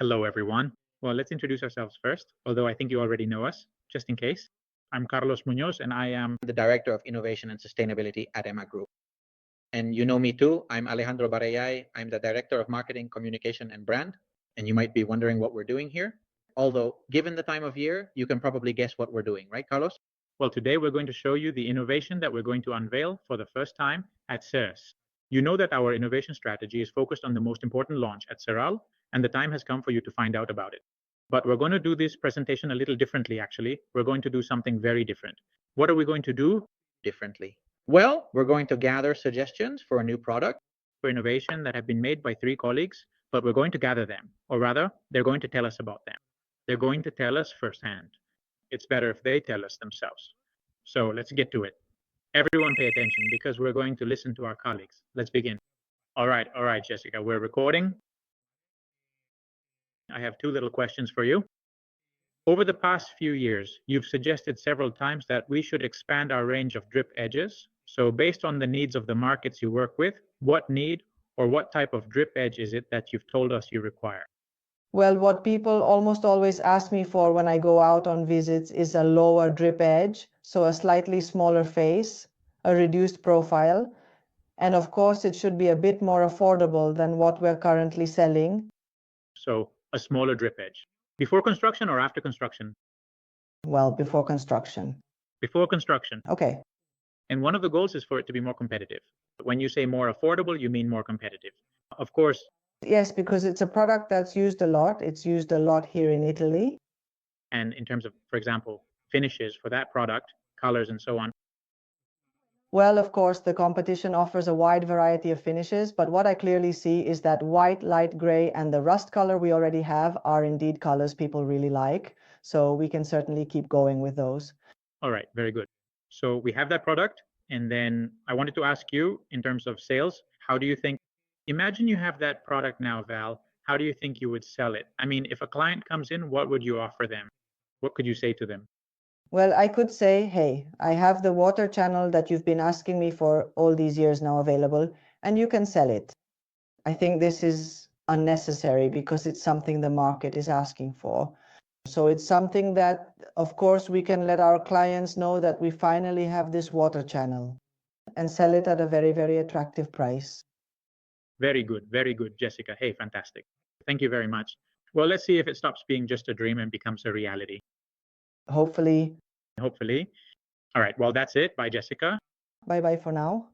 Hello, everyone. Well, let's introduce ourselves first, although I think you already know us, just in case. I'm Carlos Munoz, and I am the Director of Innovation and Sustainability at EMAC Group. And you know me too. I'm Alejandro Barayay. I'm the Director of Marketing, Communication, and Brand. And you might be wondering what we're doing here. Although, given the time of year, you can probably guess what we're doing, right, Carlos? Well, today we're going to show you the innovation that we're going to unveil for the first time at CERS. You know that our innovation strategy is focused on the most important launch at Ceral, and the time has come for you to find out about it. But we're going to do this presentation a little differently, actually. We're going to do something very different. What are we going to do differently? Well, we're going to gather suggestions for a new product, for innovation that have been made by 3 colleagues, but we're going to gather them, or rather, they're going to tell us about them. They're going to tell us firsthand. It's better if they tell us themselves. So let's get to it. Everyone pay attention because we're going to listen to our colleagues. Let's begin. All right, Jessica, we're recording. I have 2 little questions for you. Over the past few years, you've suggested several times that we should expand our range of drip edges. So based on the needs of the markets you work with, what need or what type of drip edge is it that you've told us you require? Well, what people almost always ask me for when I go out on visits is a lower drip edge, so a slightly smaller face, a reduced profile, and of course it should be a bit more affordable than what we're currently selling. So a smaller drip edge. Before construction or after construction? Well, before construction. Before construction. Okay. And one of the goals is for it to be more competitive. When you say more affordable, you mean more competitive. Of course. Yes, because it's a product that's used a lot. It's used a lot here in Italy. And in terms of, for example, finishes for that product, colors and so on. Well, of course, the competition offers a wide variety of finishes, but what I clearly see is that white, light gray, and the rust color we already have are indeed colors people really like. So we can certainly keep going with those. All right, very good. So we have that product. And then I wanted to ask you, in terms of sales, how do you think, imagine you have that product now, Val, how do you think you would sell it? I mean, if a client comes in, what would you offer them? What could you say to them? Well, I could say, hey, I have the water channel that you've been asking me for all these years now available, and you can sell it. I think this is unnecessary because it's something the market is asking for. So it's something that, of course, we can let our clients know that we finally have this water channel and sell it at a very, very attractive price. Very good, Jessica. Hey, fantastic. Thank you very much. Well, let's see if it stops being just a dream and becomes a reality. Hopefully. Hopefully. All right, well, that's it. Bye, Jessica. Bye-bye for now.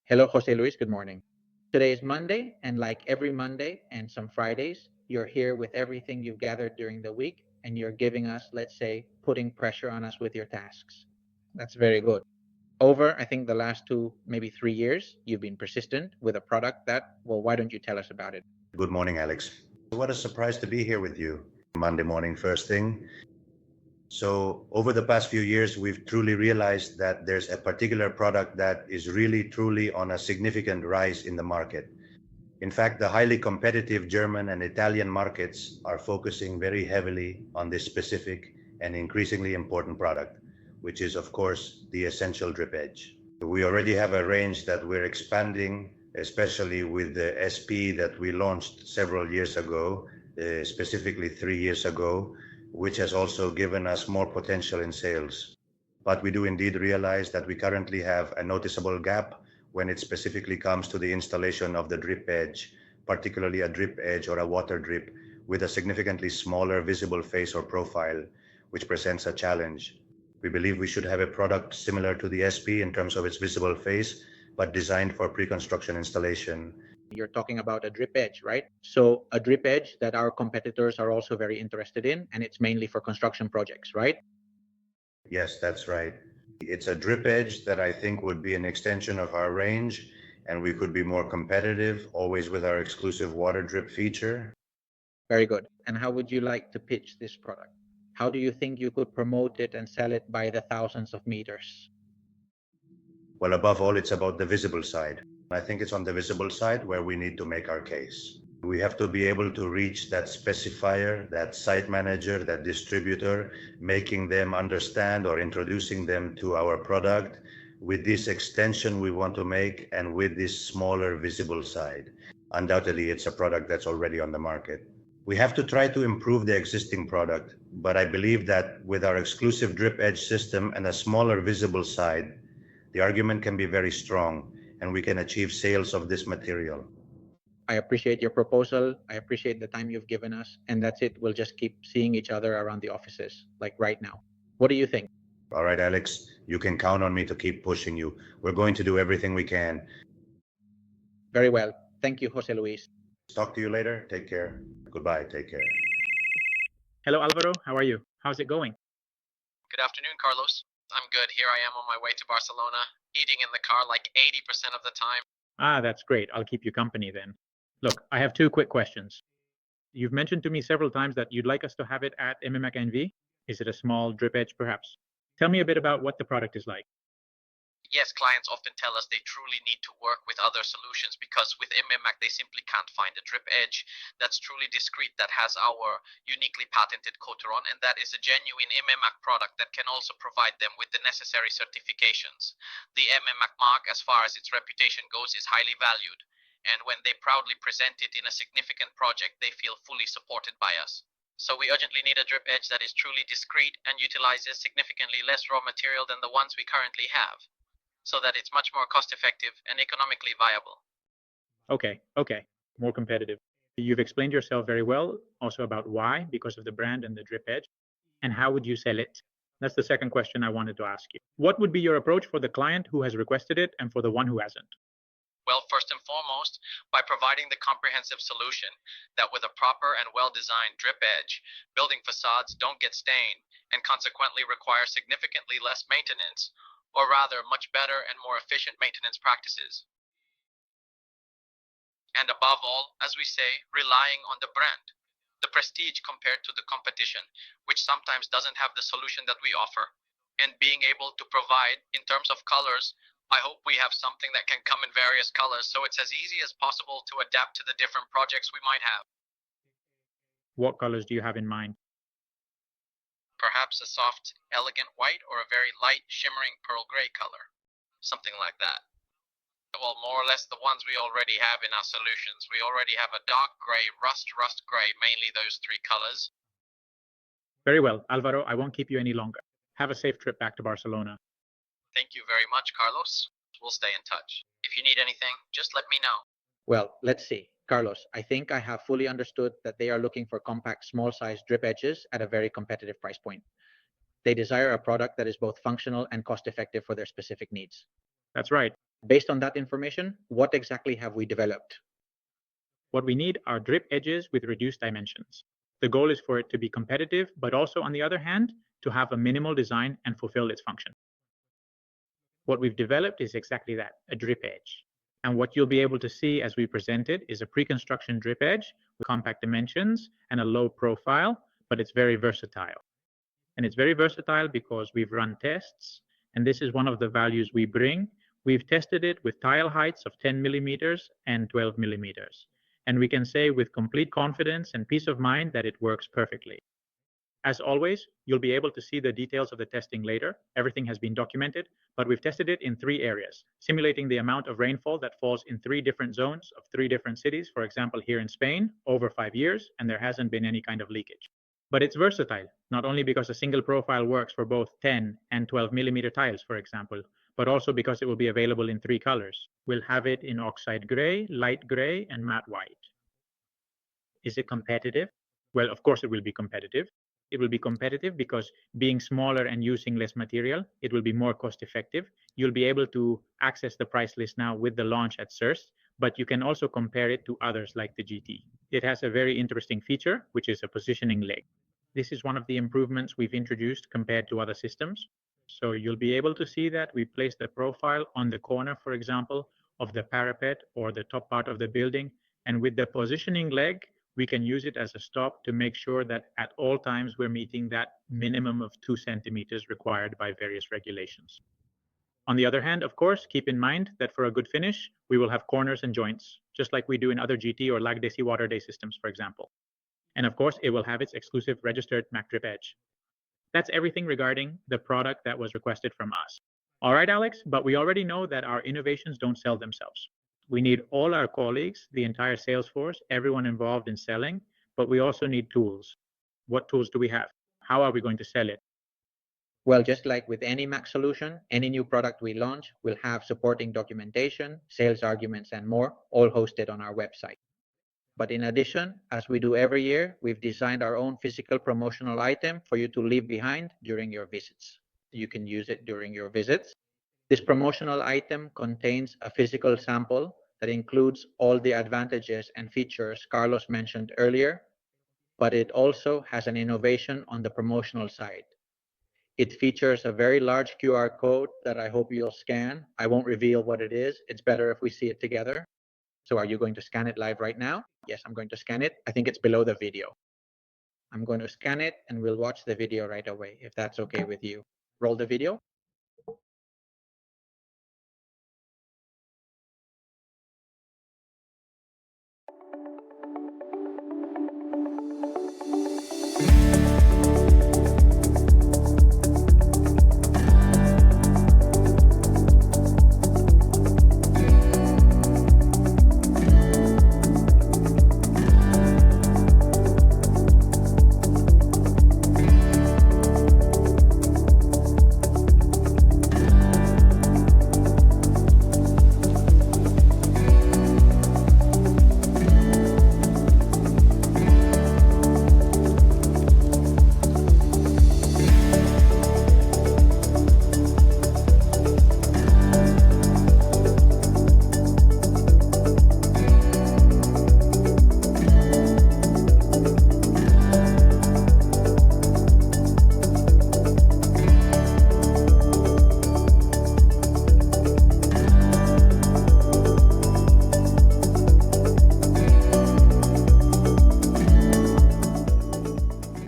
Hello, Jose Luis. Good morning. Today is Monday, and like every Monday and some Fridays, you're here with everything you've gathered during the week, and you're giving us, let's say, putting pressure on us with your tasks. That's very good. Over, I think, the last 2, maybe 3 years, you've been persistent with a product that, well, why don't you tell us about it? Good morning, Alex. What a surprise to be here with you. Monday morning, first thing. So over the past few years, we've truly realized that there's a particular product that is really, truly on a significant rise in the market. In fact, the highly competitive German and Italian markets are focusing very heavily on this specific and increasingly important product, which is, of course, the essential drip edge. We already have a range that we're expanding, especially with the SP that we launched several years ago, specifically 3 years ago, which has also given us more potential in sales. But we do indeed realize that we currently have a noticeable gap when it specifically comes to the installation of the drip edge, particularly a drip edge or a water drip with a significantly smaller visible face or profile, which presents a challenge. We believe we should have a product similar to the SP in terms of its visible face, but designed for pre-construction installation. You're talking about a drip edge, right? So a drip edge that our competitors are also very interested in, and it's mainly for construction projects, right? Yes, that's right. It's a drip edge that I think would be an extension of our range, and we could be more competitive, always with our exclusive water drip feature. Very good. And how would you like to pitch this product? How do you think you could promote it and sell it by the thousands of meters? Well, above all, it's about the visible side. I think it's on the visible side where we need to make our case. We have to be able to reach that specifier, that site manager, that distributor, making them understand or introducing them to our product with this extension we want to make and with this smaller visible side. Undoubtedly, it's a product that's already on the market. We have to try to improve the existing product, but I believe that with our exclusive drip edge system and a smaller visible side, the argument can be very strong and we can achieve sales of this material. I appreciate your proposal. I appreciate the time you've given us. And that's it. We'll just keep seeing each other around the offices, like right now. What do you think? All right, Alex, you can count on me to keep pushing you. We're going to do everything we can. Very well. Thank you, Jose Luis. Talk to you later. Take care. Goodbye. Take care. Hello, Alvaro. How are you? How's it going? Good afternoon, Carlos. I'm good. Here I am on my way to Barcelona, eating in the car like 80% of the time. Ah, that's great. I'll keep you company then. Look, I have two quick questions. You've mentioned to me several times that you'd like us to have it at EMAC NV. Is it a small drip edge, perhaps? Tell me a bit about what the product is like. Yes, clients often tell us they truly need to work with other solutions because with EMAC they simply can't find a drip edge that's truly discreet, that has our uniquely patented coateron, and that is a genuine EMAC product that can also provide them with the necessary certifications. The EMAC mark, as far as its reputation goes, is highly valued, and when they proudly present it in a significant project, they feel fully supported by us. So we urgently need a drip edge that is truly discreet and utilizes significantly less raw material than the ones we currently have, so that it's much more cost-effective and economically viable. Okay. More competitive. You've explained yourself very well, also about why, because of the brand and the drip edge, and how would you sell it? That's the second question I wanted to ask you. What would be your approach for the client who has requested it and for the one who hasn't? Well, first and foremost, by providing the comprehensive solution that with a proper and well-designed drip edge, building facades don't get stained and consequently require significantly less maintenance, or rather much better and more efficient maintenance practices. And above all, as we say, relying on the brand, the prestige compared to the competition, which sometimes doesn't have the solution that we offer, and being able to provide in terms of colors. I hope we have something that can come in various colors, so it's as easy as possible to adapt to the different projects we might have. What colors do you have in mind? Perhaps a soft, elegant white or a very light, shimmering pearl gray color. Something like that. Well, more or less the ones we already have in our solutions. We already have a dark gray, rust gray, mainly those three colors. Very well, Alvaro, I won't keep you any longer. Have a safe trip back to Barcelona. Thank you very much, Carlos. We'll stay in touch. If you need anything, just let me know. Well, let's see. Carlos, I think I have fully understood that they are looking for compact, small-sized drip edges at a very competitive price point. They desire a product that is both functional and cost-effective for their specific needs. That's right. Based on that information, what exactly have we developed? What we need are drip edges with reduced dimensions. The goal is for it to be competitive, but also, on the other hand, to have a minimal design and fulfill its function. What we've developed is exactly that, a drip edge. And what you'll be able to see as we present it is a pre-construction drip edge with compact dimensions and a low profile, but it's very versatile. And it's very versatile because we've run tests, and this is one of the values we bring. We've tested it with tile heights of 10 millimeters and 12 millimeters. And we can say with complete confidence and peace of mind that it works perfectly. As always, you'll be able to see the details of the testing later. Everything has been documented, but we've tested it in 3 areas, simulating the amount of rainfall that falls in 3 different zones of 3 different cities, for example, here in Spain, over 5 years, and there hasn't been any kind of leakage. But it's versatile, not only because a single profile works for both 10 and 12 millimeter tiles, for example, but also because it will be available in 3 colors. We'll have it in oxide gray, light gray, and matte white. Is it competitive? Well, of course it will be competitive. It will be competitive because being smaller and using less material, it will be more cost effective. You'll be able to access the price list now with the launch at CERS, but you can also compare it to others like the GT. It has a very interesting feature, which is a positioning leg. This is one of the improvements we've introduced compared to other systems. So you'll be able to see that we place the profile on the corner, for example, of the parapet or the top part of the building. And with the positioning leg, we can use it as a stop to make sure that at all times we're meeting that minimum of 2 centimeters required by various regulations. On the other hand, of course, keep in mind that for a good finish, we will have corners and joints, just like we do in other GT or lag DC water day systems, for example. And of course, it will have its exclusive registered MAC drip edge. That's everything regarding the product that was requested from us. All right, Alex, but we already know that our innovations don't sell themselves. We need all our colleagues, the entire sales force, everyone involved in selling, but we also need tools. What tools do we have? How are we going to sell it? Well, just like with any EMAC solution, any new product we launch will have supporting documentation, sales arguments, and more, all hosted on our website. But in addition, as we do every year, we've designed our own physical promotional item for you to leave behind during your visits. You can use it during your visits. This promotional item contains a physical sample that includes all the advantages and features Carlos mentioned earlier, but it also has an innovation on the promotional side. It features a very large QR code that I hope you'll scan. I won't reveal what it is. It's better if we see it together. So are you going to scan it live right now? Yes, I'm going to scan it. I think it's below the video. I'm going to scan it and we'll watch the video right away, if that's okay with you. Roll the video.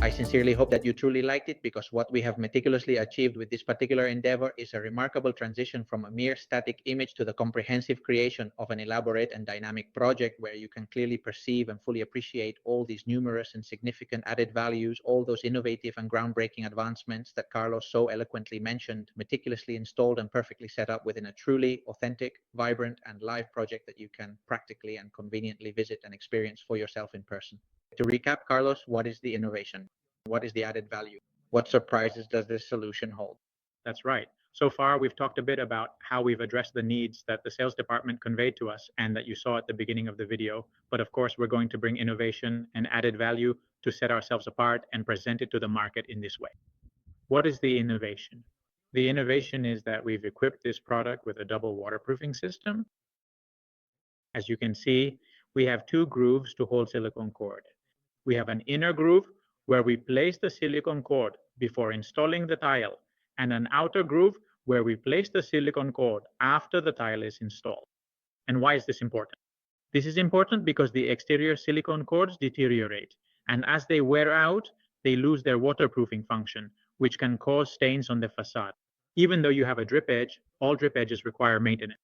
I sincerely hope that you truly liked it, because what we have meticulously achieved with this particular endeavor is a remarkable transition from a mere static image to the comprehensive creation of an elaborate and dynamic project where you can clearly perceive and fully appreciate all these numerous and significant added values, all those innovative and groundbreaking advancements that Carlos so eloquently mentioned, meticulously installed and perfectly set up within a truly authentic, vibrant, and live project that you can practically and conveniently visit and experience for yourself in person. To recap, Carlos, what is the innovation? What is the added value? What surprises does this solution hold? That's right. So far, we've talked a bit about how we've addressed the needs that the sales department conveyed to us and that you saw at the beginning of the video. But of course, we're going to bring innovation and added value to set ourselves apart and present it to the market in this way. What is the innovation? The innovation is that we've equipped this product with a double waterproofing system. As you can see, we have two grooves to hold silicone cord. We have an inner groove where we place the silicone cord before installing the tile, and an outer groove where we place the silicone cord after the tile is installed. And why is this important? This is important because the exterior silicone cords deteriorate, and as they wear out, they lose their waterproofing function, which can cause stains on the facade. Even though you have a drip edge, all drip edges require maintenance.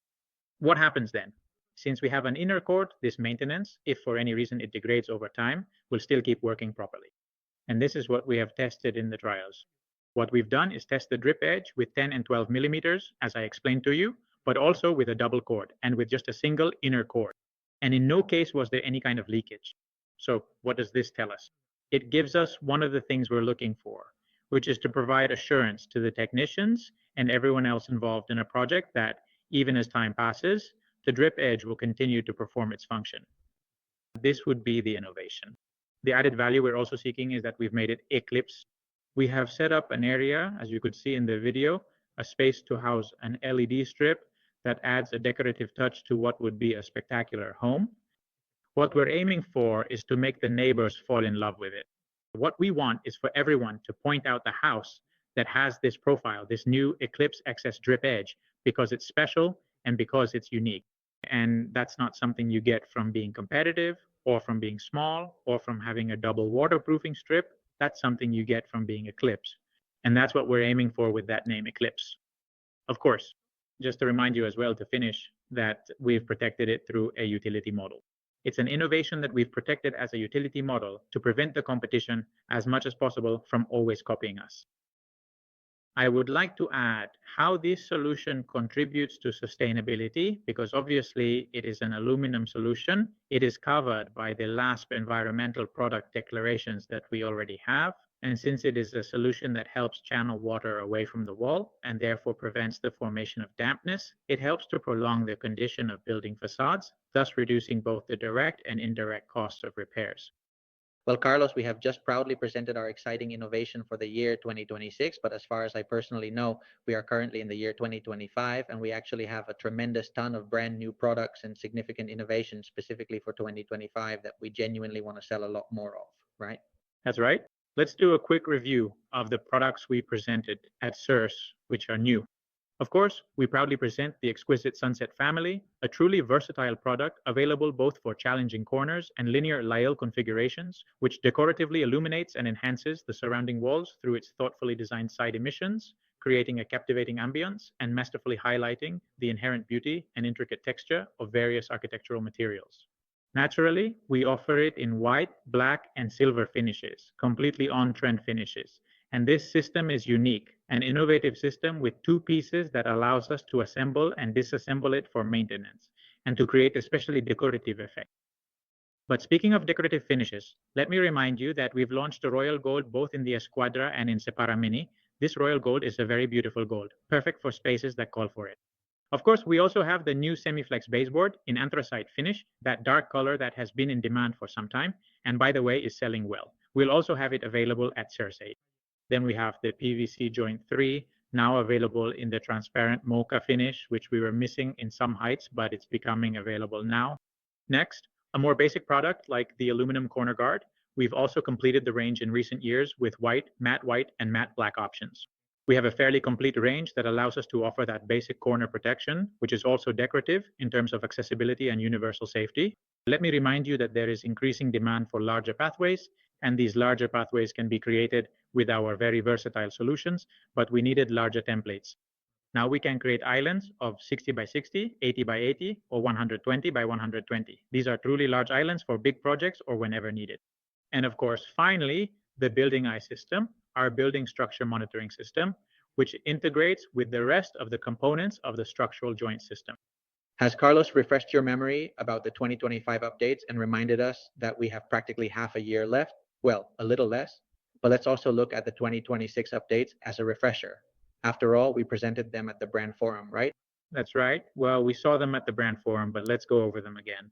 What happens then? Since we have an inner cord, this maintenance, if for any reason it degrades over time, will still keep working properly. And this is what we have tested in the trials. What we've done is test the drip edge with 10 and 12 millimeters, as I explained to you, but also with a double cord and with just a single inner cord. And in no case was there any kind of leakage. So what does this tell us? It gives us one of the things we're looking for, which is to provide assurance to the technicians and everyone else involved in a project that, even as time passes, the drip edge will continue to perform its function. This would be the innovation. The added value we're also seeking is that we've made it eclipse. We have set up an area, as you could see in the video, a space to house an LED strip that adds a decorative touch to what would be a spectacular home. What we're aiming for is to make the neighbors fall in love with it. What we want is for everyone to point out the house that has this profile, this new Eclipse XS drip edge, because it's special and because it's unique. And that's not something you get from being competitive or from being small or from having a double waterproofing strip. That's something you get from being Eclipse. And that's what we're aiming for with that name, Eclipse. Of course, just to remind you as well to finish that we've protected it through a utility model. It's an innovation that we've protected as a utility model to prevent the competition as much as possible from always copying us. I would like to add how this solution contributes to sustainability, because obviously it is an aluminum solution. It is covered by the LASP environmental product declarations that we already have. And since it is a solution that helps channel water away from the wall and therefore prevents the formation of dampness, it helps to prolong the condition of building facades, thus reducing both the direct and indirect costs of repairs. Well, Carlos, we have just proudly presented our exciting innovation for the year 2026, but as far as I personally know, we are currently in the year 2025, and we actually have a tremendous ton of brand new products and significant innovations specifically for 2025 that we genuinely want to sell a lot more of, right? That's right. Let's do a quick review of the products we presented at CERS, which are new. Of course, we proudly present the exquisite Sunset family, a truly versatile product available both for challenging corners and linear Lyell configurations, which decoratively illuminates and enhances the surrounding walls through its thoughtfully designed side emissions, creating a captivating ambience and masterfully highlighting the inherent beauty and intricate texture of various architectural materials. Naturally, we offer it in white, black, and silver finishes, completely on-trend finishes. And this system is unique, an innovative system with two pieces that allows us to assemble and disassemble it for maintenance, and to create a especially decorative effect. But speaking of decorative finishes, let me remind you that we've launched a Royal Gold both in the Esquadra and in Separa Mini. This Royal Gold is a very beautiful gold, perfect for spaces that call for it. Of course, we also have the new Semiflex baseboard in anthracite finish, that dark color that has been in demand for some time, and by the way, is selling well. We'll also have it available at Cersei. Then we have the PVC Joint 3, now available in the transparent mocha finish, which we were missing in some heights, but it's becoming available now. Next, a more basic product like the aluminum corner guard. We've also completed the range in recent years with white, and matte black options. We have a fairly complete range that allows us to offer that basic corner protection, which is also decorative in terms of accessibility and universal safety. Let me remind you that there is increasing demand for larger pathways, and these larger pathways can be created with our very versatile solutions, but we needed larger templates. Now we can create islands of 60 by 60, 80 by 80, or 120 by 120. These are truly large islands for big projects or whenever needed. And of course, finally, the Building Eye system, our building structure monitoring system, which integrates with the rest of the components of the structural joint system. Has Carlos refreshed your memory about the 2025 updates and reminded us that we have practically half a year left? Well, a little less, but let's also look at the 2026 updates as a refresher. After all, we presented them at the brand forum, right? That's right. Well, we saw them at the brand forum, but let's go over them again.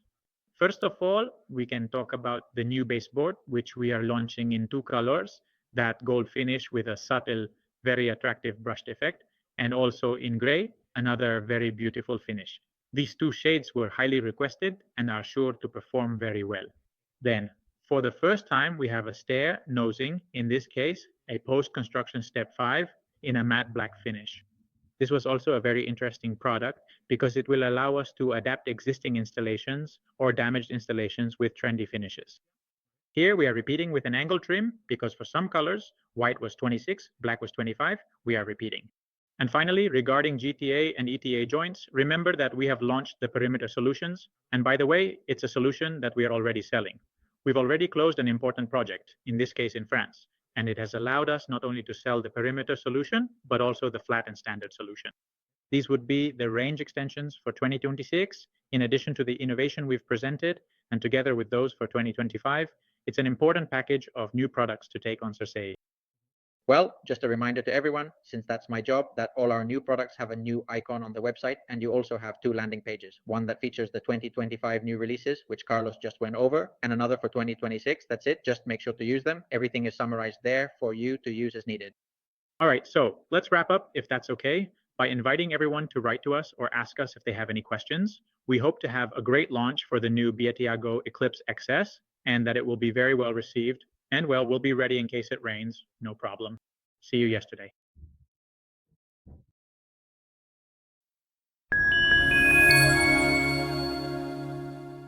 First of all, we can talk about the new baseboard, which we are launching in two colors, that gold finish with a subtle, very attractive brushed effect, and also in gray, another very beautiful finish. These two shades were highly requested and are sure to perform very well. Then, for the first time, we have a stair nosing, in this case, a post-construction step 5 in a matte black finish. This was also a very interesting product because it will allow us to adapt existing installations or damaged installations with trendy finishes. Here we are repeating with an angle trim because for some colors, white was 26, black was 25, we are repeating. And finally, regarding GTA and ETA joints, remember that we have launched the perimeter solutions. And by the way, it's a solution that we are already selling. We've already closed an important project, in this case in France, and it has allowed us not only to sell the perimeter solution, but also the flat and standard solution. These would be the range extensions for 2026, in addition to the innovation we've presented, and together with those for 2025, it's an important package of new products to take on Cersei. Well, just a reminder to everyone, since that's my job, that all our new products have a new icon on the website, and you also have two landing pages. One that features the 2025 new releases, which Carlos just went over, and another for 2026. That's it. Just make sure to use them. Everything is summarized there for you to use as needed. All right, so let's wrap up, if that's okay, by inviting everyone to write to us or ask us if they have any questions. We hope to have a great launch for the new Bietiago Eclipse XS, and that it will be very well received. And well, we'll be ready in case it rains, no problem. See you yesterday.